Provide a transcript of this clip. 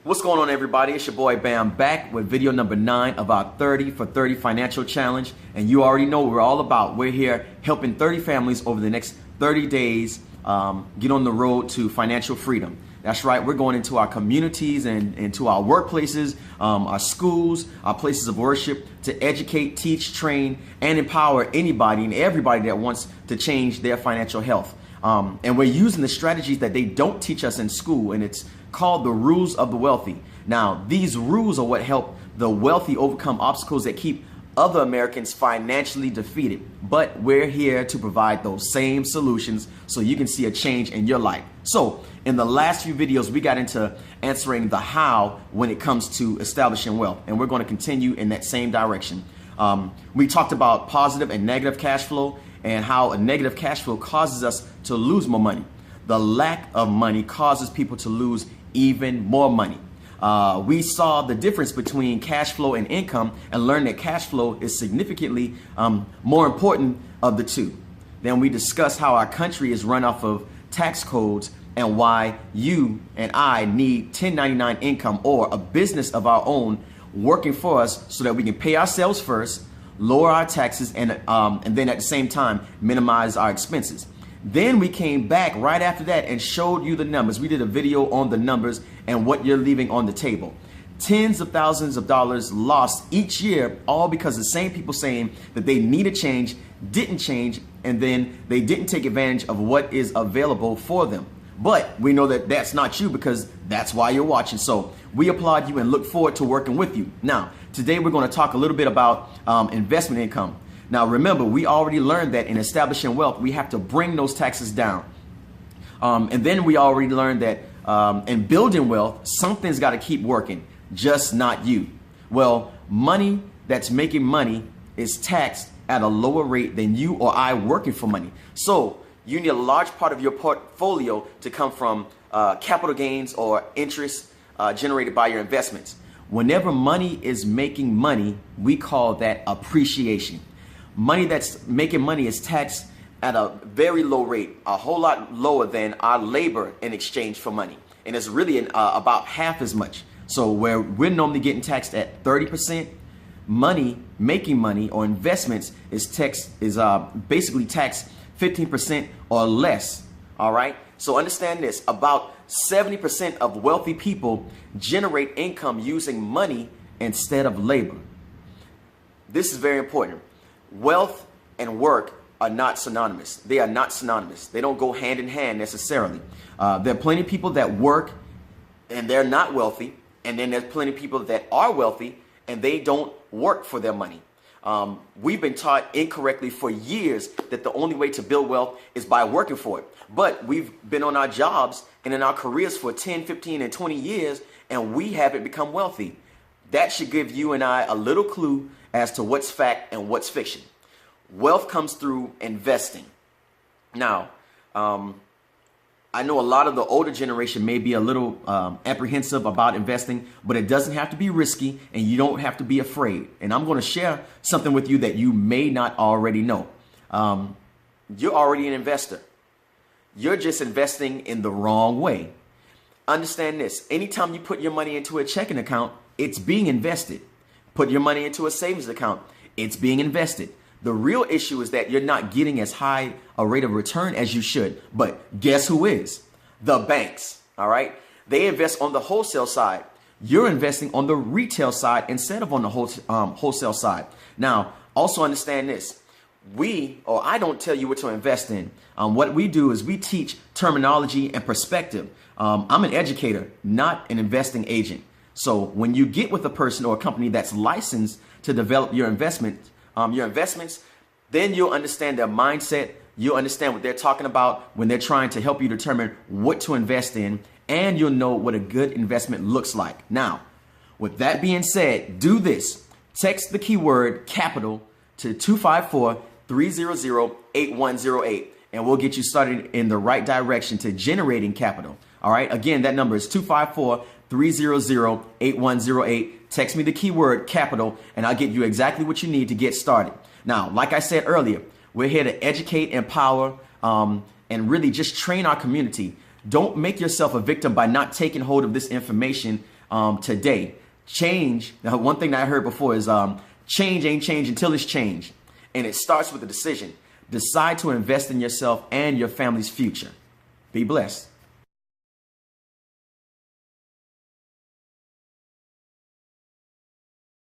What's going on, everybody? It's your boy Bam back with video number 9 of our 30 for 30 financial challenge. And you already know what we're all about. We're here helping 30 families over the next 30 days get on the road to financial freedom. That's right. We're going into our communities and into our workplaces, our schools, our places of worship to educate, teach, train, and empower anybody and everybody that wants to change their financial health. And we're using the strategies that they don't teach us in school, and it's called the rules of the wealthy. Now, these rules are what help the wealthy overcome obstacles that keep other Americans financially defeated. But we're here to provide those same solutions so you can see a change in your life. So in the last few videos, we got into answering the how when it comes to establishing wealth, and we're going to continue in that same direction. We talked about positive and negative cash flow and how a negative cash flow causes us to lose more money. The lack of money causes people to lose even more money. We saw the difference between cash flow and income and learned that cash flow is significantly more important of the two. Then we discussed how our country is run off of tax codes and why you and I need 1099 income or a business of our own working for us so that we can pay ourselves first, lower our taxes, and then at the same time minimize our expenses. Then we came back right after that and showed you the numbers. We did a video on the numbers and what you're leaving on the table. Tens of thousands of dollars lost each year, all because the same people saying that they need a change didn't change, and then they didn't take advantage of what is available for them. But we know that that's not you, because that's why you're watching. So we applaud you and look forward to working with you. Now, today we're going to talk a little bit about investment income. Now, remember, we already learned that in establishing wealth, we have to bring those taxes down. And then we already learned that in building wealth, something's got to keep working, just not you. Well, money that's making money is taxed at a lower rate than you or I working for money. So you need a large part of your portfolio to come from capital gains or interest generated by your investments. Whenever money is making money, we call that appreciation. Money that's making money is taxed at a very low rate, a whole lot lower than our labor in exchange for money. And it's really about half as much. So where we're normally getting taxed at 30%, money, making money or investments is basically taxed 15% or less. All right. So understand this, about 70% of wealthy people generate income using money instead of labor. This is very important. Wealth and work are not synonymous. They are not synonymous. They don't go hand in hand necessarily. There are plenty of people that work and they're not wealthy. And then there's plenty of people that are wealthy and they don't work for their money. We've been taught incorrectly for years that the only way to build wealth is by working for it. But we've been on our jobs and in our careers for 10, 15, and 20 years, and we haven't become wealthy. That should give you and I a little clue as to what's fact and what's fiction. Wealth comes through investing. Now, I know a lot of the older generation may be a little apprehensive about investing, but it doesn't have to be risky and you don't have to be afraid. And I'm going to share something with you that you may not already know. You're already an investor. You're just investing in the wrong way. Understand this. Anytime you put your money into a checking account, it's being invested. Put your money into a savings account, it's being invested. The real issue is that you're not getting as high a rate of return as you should. But guess who is? The banks. All right. They invest on the wholesale side. You're investing on the retail side instead of on the wholesale side. Now, also understand this. I don't tell you what to invest in. What we do is we teach terminology and perspective. I'm an educator, not an investing agent. So when you get with a person or a company that's licensed to develop your investments, then you'll understand their mindset. You'll understand what they're talking about when they're trying to help you determine what to invest in, and you'll know what a good investment looks like. Now, with that being said, do this. Text the keyword capital to 254-300-8108, and we'll get you started in the right direction to generating capital. All right. Again, that number is 254-300-8108. Text me the keyword capital and I'll get you exactly what you need to get started. Now, like I said earlier, we're here to educate, empower, and really just train our community. Don't make yourself a victim by not taking hold of this information today. Change. Now, one thing that I heard before is change ain't change until it's changed. And it starts with a decision. Decide to invest in yourself and your family's future. Be blessed.